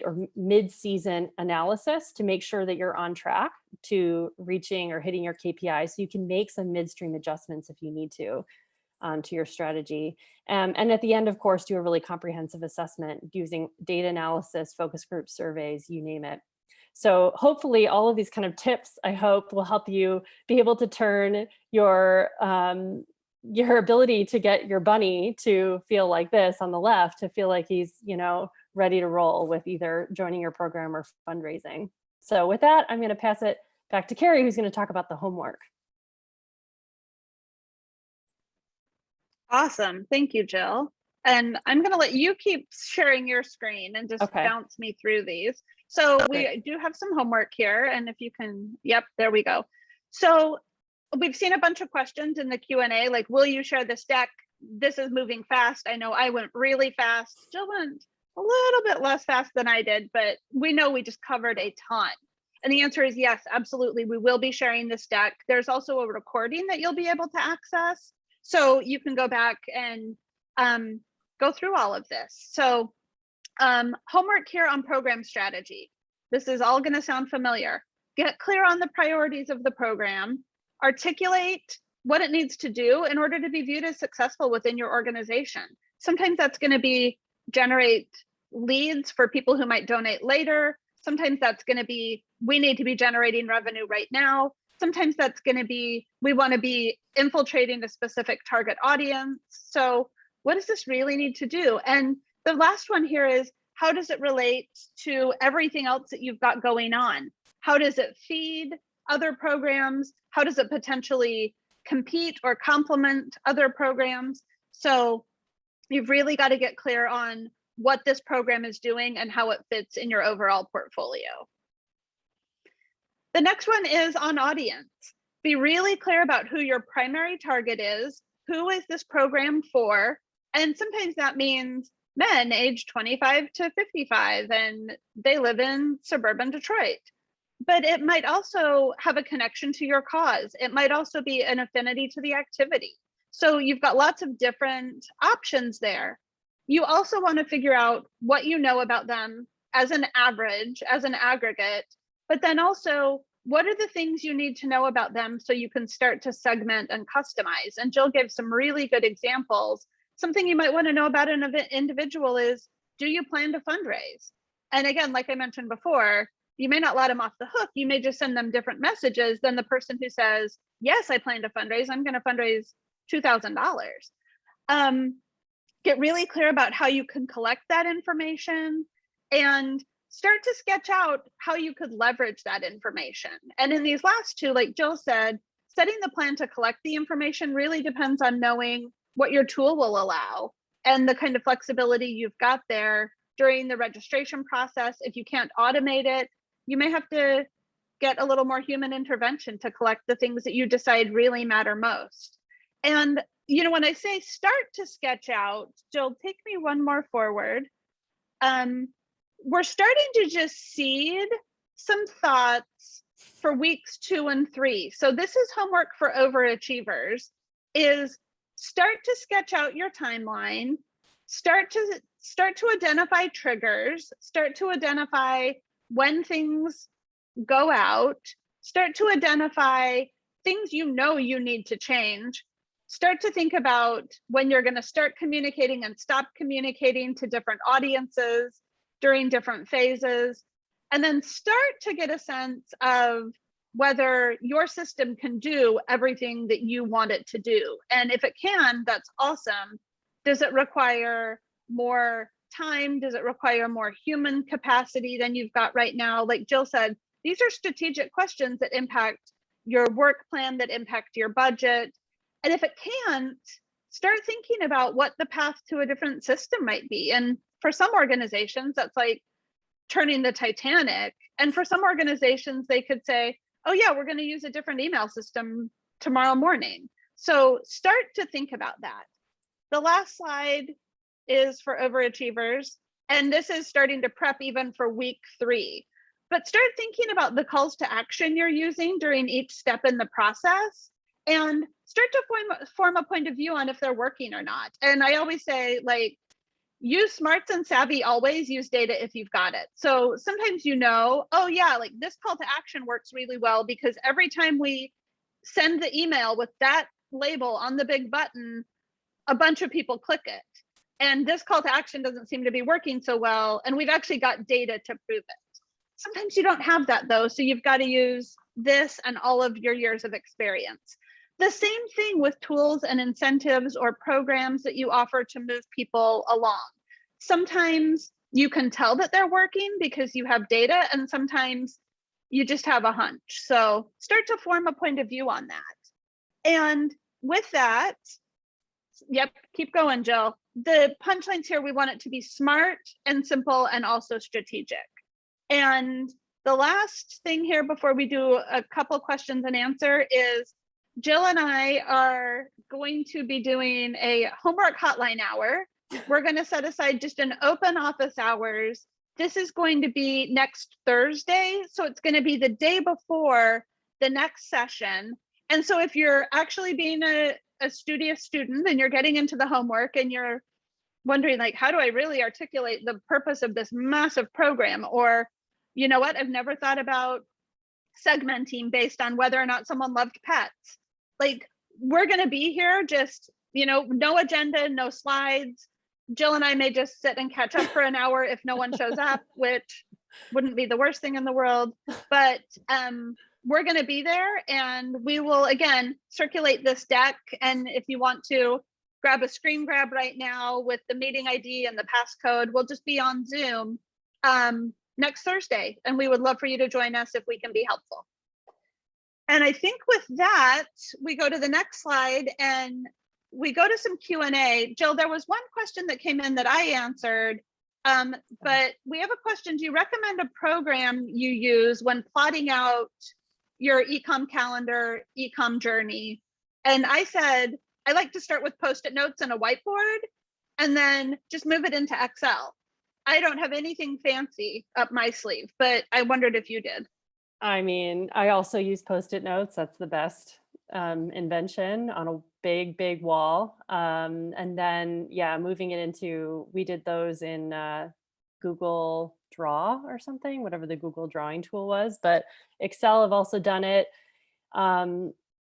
or mid-season analysis to make sure that you're on track to reaching or hitting your KPIs. So you can make some midstream adjustments if you need to your strategy. And at the end, of course, do a really comprehensive assessment using data analysis, focus group surveys, you name it. So hopefully all of these kind of tips, I hope, will help you be able to turn your ability to get your bunny to feel like this on the left, to feel like he's, ready to roll with either joining your program or fundraising. So with that, I'm going to pass it back to Carrie, who's going to talk about the homework. Awesome. Thank you, Jill. And I'm going to let you keep sharing your screen and just bounce me through these. So we do have some homework here. And if you can, yep, there we go. So we've seen a bunch of questions in the Q&A, like, will you share this deck? This is moving fast. I know I went really fast. Jill went a little bit less fast than I did, but we know we just covered a ton. And the answer is yes, absolutely. We will be sharing this deck. There's also a recording that you'll be able to access. So you can go back and go through all of this. So Homework here on program strategy. This is all going to sound familiar. Get clear on the priorities of the program, articulate what it needs to do in order to be viewed as successful within your organization. Sometimes that's going to be generate leads for people who might donate later. Sometimes that's going to be, we need to be generating revenue right now. Sometimes that's going to be, we want to be infiltrating a specific target audience. So what does this really need to do? And the last one here is, how does it relate to everything else that you've got going on? How does it feed other programs? How does it potentially compete or complement other programs? So you've really got to get clear on what this program is doing and how it fits in your overall portfolio. The next one is on audience. Be really clear about who your primary target is. Who is this program for? And sometimes that means men aged 25 to 55 and they live in suburban Detroit. But it might also have a connection to your cause. It might also be an affinity to the activity. So you've got lots of different options there. You also want to figure out what you know about them as an average, as an aggregate, but then also what are the things you need to know about them so you can start to segment and customize. And Jill gave some really good examples. Something you might want to know about an individual is, do you plan to fundraise? And again, like I mentioned before, you may not let them off the hook. You may just send them different messages than the person who says, yes, I plan to fundraise. I'm going to fundraise $2,000. Get really clear about how you can collect that information and start to sketch out how you could leverage that information. And in these last two, like Jill said, setting the plan to collect the information really depends on knowing what your tool will allow and the kind of flexibility you've got there during the registration process. If you can't automate it, you may have to get a little more human intervention to collect the things that you decide really matter most. And, you know, when I say start to sketch out, Jill, take me one more forward. We're starting to just seed some thoughts for weeks 2 and 3. So this is homework for overachievers, is start to sketch out your timeline, start to identify triggers, start to identify when things go out, start to identify things you know you need to change, start to think about when you're going to start communicating and stop communicating to different audiences during different phases, and then start to get a sense of whether your system can do everything that you want it to do. And if it can, that's awesome. Does it require more time? Does it require more human capacity than you've got right now? Like Jill said, these are strategic questions that impact your work plan, that impact your budget. And if it can't, start thinking about what the path to a different system might be. And for some organizations, that's like turning the Titanic. And for some organizations, they could say, oh yeah, we're going to use a different email system tomorrow morning. So start to think about that. The last slide is for overachievers. And this is starting to prep even for week 3. But start thinking about the calls to action you're using during each step in the process and start to form a point of view on if they're working or not. And I always say, like, use smarts and savvy, always use data if you've got it. So sometimes you know, oh yeah, like this call to action works really well because every time we send the email with that label on the big button, a bunch of people click it. And this call to action doesn't seem to be working so well. And we've actually got data to prove it. Sometimes you don't have that though. So you've got to use this and all of your years of experience. The same thing with tools and incentives or programs that you offer to move people along. Sometimes you can tell that they're working because you have data, and sometimes you just have a hunch. So start to form a point of view on that. And with that, yep, keep going, Jill. The punchlines here, we want it to be smart and simple and also strategic. And the last thing here before we do a couple questions and answer is Jill and I are going to be doing a homework hotline hour. We're going to set aside just an open office hours. This is going to be next Thursday. So it's going to be the day before the next session. And so if you're actually being a studious student and you're getting into the homework and you're wondering like, how do I really articulate the purpose of this massive program? Or, you know what, I've never thought about segmenting based on whether or not someone loved pets. Like, we're going to be here, just, you know, no agenda, no slides. Jill and I may just sit and catch up for an hour if no one shows up, which wouldn't be the worst thing in the world. But we're going to be there, and we will again circulate this deck. And if you want to grab a screen grab right now with the meeting ID and the passcode, we'll just be on Zoom next Thursday, and we would love for you to join us if we can be helpful. And I think with that, we go to the next slide and we go to some Q&A. Jill, there was one question that came in that I answered, but we have a question. Do you recommend a program you use when plotting out your e-comm calendar, e-comm journey? And I said, I like to start with Post-it notes and a whiteboard and then just move it into Excel. I don't have anything fancy up my sleeve, but I wondered if you did. I mean, I also use Post-it notes. That's the best invention on a big wall. And then, yeah, moving it into, we did those in Google Draw or something, whatever the Google drawing tool was. But Excel, I've also done it.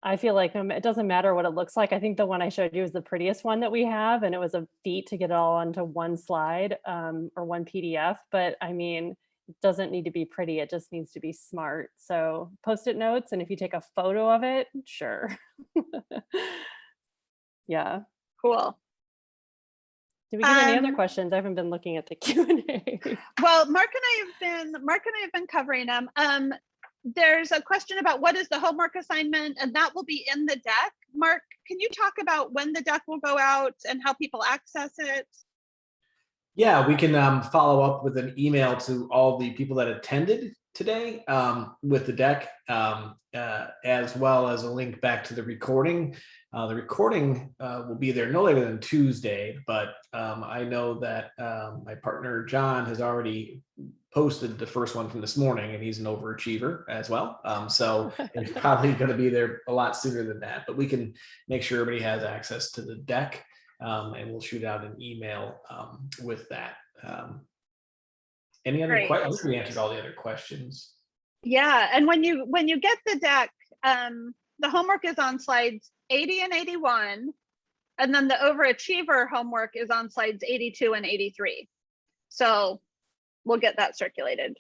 I feel like it doesn't matter what it looks like. I think the one I showed you is the prettiest one that we have, and it was a feat to get it all onto one slide or one PDF. But I mean, it doesn't need to be pretty. It just needs to be smart. So Post-it notes, and if you take a photo of it, sure. Yeah. Cool. Do we get any other questions? I haven't been looking at the Q&A. Well, Mark and I have been covering them. There's a question about what is the homework assignment, and that will be in the deck. Mark, can you talk about when the deck will go out and how people access it? Yeah, we can follow up with an email to all the people that attended today with the deck, as well as a link back to the recording. The recording will be there no later than Tuesday, but I know that my partner John has already posted the first one from this morning, and he's an overachiever as well. So it's probably going to be there a lot sooner than that, but we can make sure everybody has access to the deck, and we'll shoot out an email with that. Any other questions? I think we answered all the other questions. Yeah, and when you get the deck, the homework is on slides 80 and 81, and then the overachiever homework is on slides 82 and 83. So we'll get that circulated.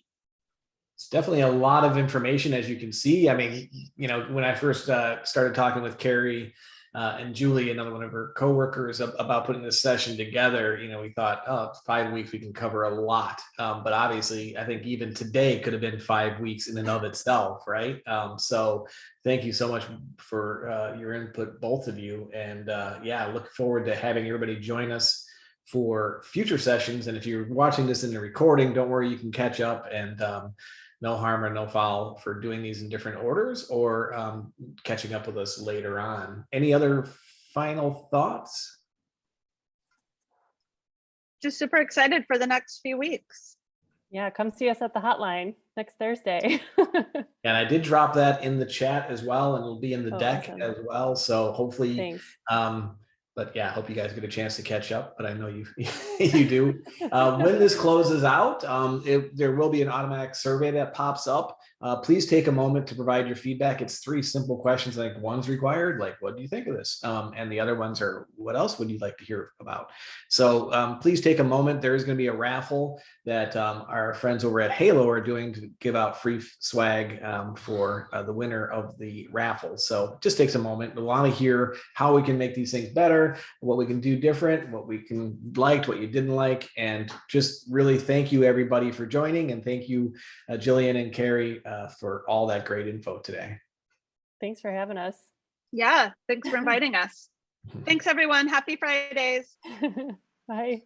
It's definitely a lot of information, as you can see. I mean, you know, when I first started talking with Carrie and Julie, another one of her coworkers, about putting this session together, you know, we thought, oh, 5 weeks, we can cover a lot. But obviously, I think even today could have been 5 weeks in and of itself, right? So thank you so much for your input, both of you. And yeah, look forward to having everybody join us for future sessions. And if you're watching this in the recording, don't worry, you can catch up, and no harm or no foul for doing these in different orders or catching up with us later on. Any other final thoughts? Just super excited for the next few weeks. Yeah, come see us at the hotline next Thursday. And I did drop that in the chat as well, and it'll be in the deck awesome. as well. So hopefully, Thanks. But yeah, I hope you guys get a chance to catch up, but I know you you do. When this closes out, there will be an automatic survey that pops up. Please take a moment to provide your feedback. It's 3 simple questions. I think one's required, like, what do you think of this? And the other ones are, what else would you like to hear about? So please take a moment. There is going to be a raffle that our friends over at Halo are doing to give out free swag for the winner of the raffle. So just takes a moment. We want to hear how we can make these things better, what we can do different, what we can liked, what you didn't like, and just really thank you everybody for joining, and thank you Jillian and Carrie for all that great info today. Thanks for having us. Yeah, thanks for inviting us. Thanks everyone. Happy Fridays. Bye.